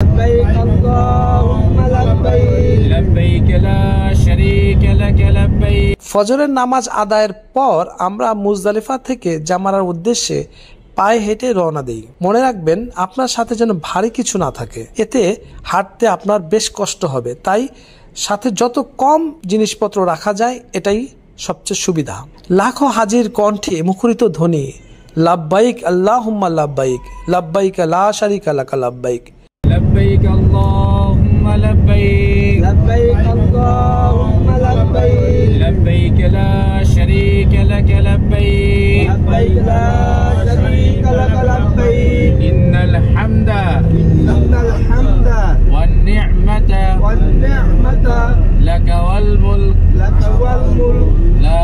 لبيك اللهم لبيك لبيك لا شريك لك لبيك। ফজরের নামাজ আদায়ের পর আমরা মুজদালিফা থেকে জামারার উদ্দেশ্যে পায়ে হেঁটে রওনা দেই। মনে রাখবেন আপনার সাথে যেন ভারী কিছু না থাকে, এতে হাঁটতে আপনার বেশ কষ্ট হবে। তাই সাথে যত কম জিনিসপত্র রাখা যায় এটাই সবচেয়ে সুবিধা। লাখো হাজির কণ্ঠে মুখরিত ধ্বনি লাব্বাইক আল্লাহুম্মা লাব্বাইক লাব্বাইক লা শারীকা লাকা লাব্বাইক লাব্বাইক আল্লাহুম্মা লাব্বাইক লাব্বাইক আল্লাহুম্মা লাব্বাইক লাব্বাইক লা শারীকা লাকা লাব্বাইক লাব্বাইক লা শারীকা লাকা লাব্বাইক ইন্নাল হামদা ওয়ান নি'মাতা লাকা ওয়াল মুলক লা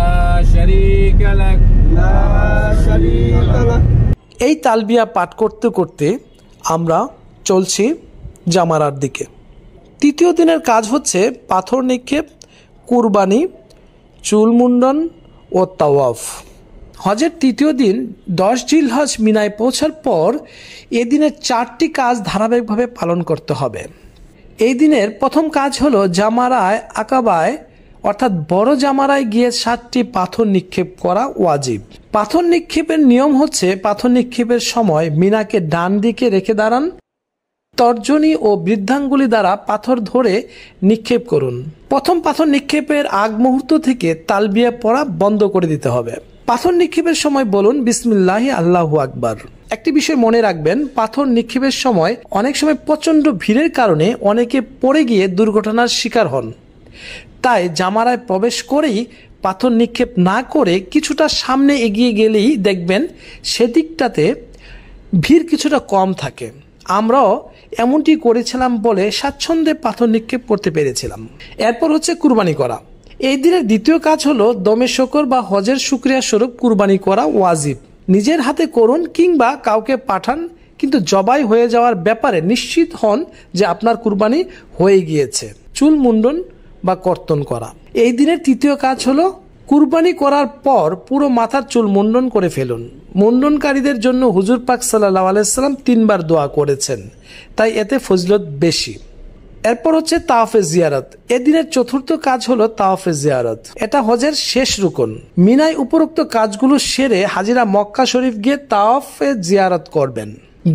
শারীকা লাক লা শারীকা লাক। এই তালবিয়া পাঠ করতে করতে আমরা চলছি জামারার দিকে। তৃতীয় দিনের কাজ হচ্ছে পাথর নিক্ষেপ, কুরবানি, চুল মুন্ডন ও তাওয়াফ। হজের তৃতীয় দিন 10 জিলহজ মিনায় পৌঁছার পর এদিনের 4টি কাজ ধারাবাহিকভাবে পালন করতে হবে। এই দিনের প্রথম কাজ হলো জামারায় আকাবায় অর্থাৎ বড় জামারায় গিয়ে 7টি পাথর নিক্ষেপ করা ওয়াজিব। পাথর নিক্ষেপের নিয়ম হচ্ছে পাথর নিক্ষেপের সময় মিনাকে ডান দিকে রেখে দাঁড়ান, তর্জনী ও বৃদ্ধাঙ্গুলি দ্বারা পাথর ধরে নিক্ষেপ করুন। প্রথম পাথর নিক্ষেপের আগ মুহূর্ত থেকে তালবিয়া পড়া বন্ধ করে দিতে হবে। পাথর নিক্ষেপের সময় বলুন বিসমিল্লাহি আল্লাহু আকবার। একটি বিষয় মনে রাখবেন, পাথর নিক্ষেপের সময় অনেক সময় প্রচণ্ড ভিড়ের কারণে অনেকে পড়ে গিয়ে দুর্ঘটনার শিকার হন। তাই জামারায় প্রবেশ করেই পাথর নিক্ষেপ না করে কিছুটা সামনে এগিয়ে গেলেই দেখবেন সেদিকটাতে ভিড় কিছুটা কম থাকে। আমরাও এমনটি করেছিলাম বলে স্বাচ্ছন্দ্যে পাথর নিক্ষেপ করতে পেরেছিলাম। এরপর হচ্ছে কুরবানি করা। এই দিনের দ্বিতীয় কাজ হলো দমে শকর বা হজের শুকরিয়া স্বরূপ কুরবানি করা ওয়াজিব। নিজের হাতে করুন কিংবা কাউকে পাঠান, কিন্তু জবাই হয়ে যাওয়ার ব্যাপারে নিশ্চিত হন যে আপনার কুরবানি হয়ে গিয়েছে। চুল মুন্ডন বা কর্তন করা। এই দিনের তৃতীয় কাজ হলো কুরবানি করার পর পুরো মাথার চুল মুন্ডন করে ফেলুন। মুন্ডনকারীদের জন্য হুজুর পাক সাল্লাল্লাহু আলাইহি সাল্লাম 3 বার দোয়া করেছেন, তাই এতে ফজিলত বেশি। এরপর হচ্ছে তাওয়াফে জিয়ারত। এদিনের চতুর্থ কাজ হলো তাওয়াফে জিয়ারত। এটা হজের শেষ রুকন। মিনায় উপরোক্ত কাজগুলো সেরে হাজিরা মক্কা শরীফ গিয়ে তাওয়াফে জিয়ারত করবেন।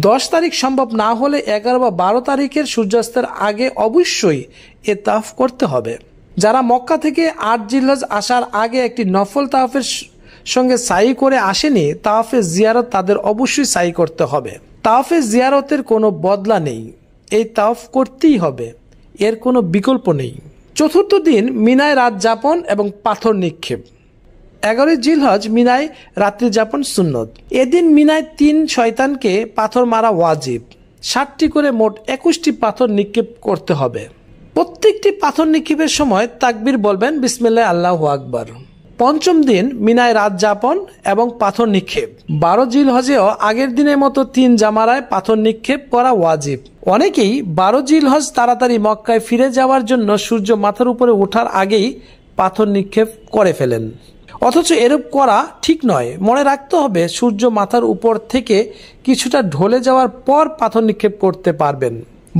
10 তারিখ সম্ভব না হলে 11 বা 12 তারিখের সূর্যাস্তের আগে অবশ্যই এ তাওয়াফ করতে হবে। যারা মক্কা থেকে 8 জিলহজ আসার আগে একটি নফল তাওয়াফের সঙ্গে সাই করে আসেনি, তাওয়াফে জিয়ারত তাদের অবশ্যই সাই করতে হবে। তাওয়াফে জিয়ারতের কোনো বদলা নেই, এই তাওয়াফ করতেই হবে, এর কোনো বিকল্প নেই। চতুর্থ দিন মিনায় রাত যাপন এবং পাথর নিক্ষেপ। 11 জিলহজ মিনায় রাত্রি যাপন সুন্নত। এদিন মিনায় 3 শয়তানকে পাথর মারা ওয়াজিব। 60টি করে মোট 21টি পাথর নিক্ষেপ করতে হবে। প্রত্যেকটি পাথর নিক্ষেপের সময় তাকবীর বলবেন বিসমিল্লাহ আল্লাহু আকবার। পঞ্চম দিন মিনায় রাত যাপন এবং পাথর নিক্ষেপ। 12 জিলহজেও আগের দিনের মতো 3 জামারায় পাথর নিক্ষেপ করা ওয়াজিব। অনেকেই 12 জিলহজ তাড়াতাড়ি মক্কায় ফিরে যাওয়ার জন্য সূর্য মাথার উপরে ওঠার আগেই পাথর নিক্ষেপ করে ফেলেন, অথচ এরূপ করা ঠিক নয়। মনে রাখতে হবে সূর্য মাথার উপর থেকে কিছুটা ঢলে যাওয়ার পর পাথর নিক্ষেপ করতে পারবেন।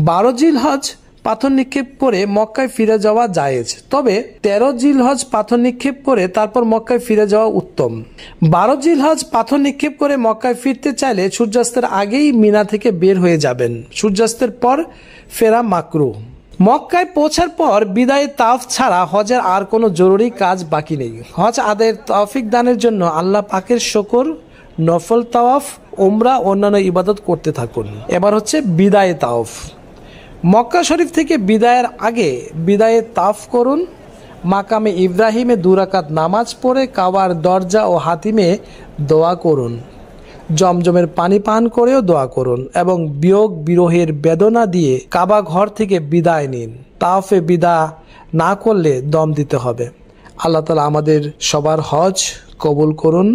12 জিলহজ পাথর নিক্ষেপ করে মক্কায় ফিরে যাওয়া জায়েজ, তবে 13 জিলহজ পাথর নিক্ষেপ করে তারপর মক্কায় ফিরে যাওয়া উত্তম। 12 জিলহজ পাথর নিক্ষেপ করে মক্কায় ফিরতে চাইলে সূর্যাস্তের আগেই মিনা থেকে বের হয়ে যাবেন। সূর্যাস্তের পর ফেরা মাকরুহ। মক্কায় পৌঁছার পর বিদায় তাওয়াফ ছাড়া হজের আর কোনো জরুরি কাজ বাকি নেই। হজ আদায়ের তৌফিক দানের জন্য আল্লাহ পাকের শুকর, নফল তাওয়াফ, উমরা অন্যান্য ইবাদত করতে থাকুন। এবার হচ্ছে বিদায় তাওয়াফ। মক্কা শরীফ থেকে বিদায়ের আগে বিদায়ে তাওয়াফ করুন। মাকামে ইব্রাহিমে 2 রাকাত নামাজ পড়ে কাবার দরজা ও হাতিমে দোয়া করুন। জমজমের পানি পান করেও দোয়া করুন এবং বিয়োগ বিরহের বেদনা দিয়ে কাবা ঘর থেকে বিদায় নিন। তাওয়াফে বিদা না করলে দম দিতে হবে। আল্লাহ তাআলা আমাদের সবার হজ কবুল করুন,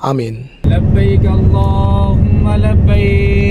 আমিন। লাব্বাইক আল্লাহুম্মা লাব্বাইক।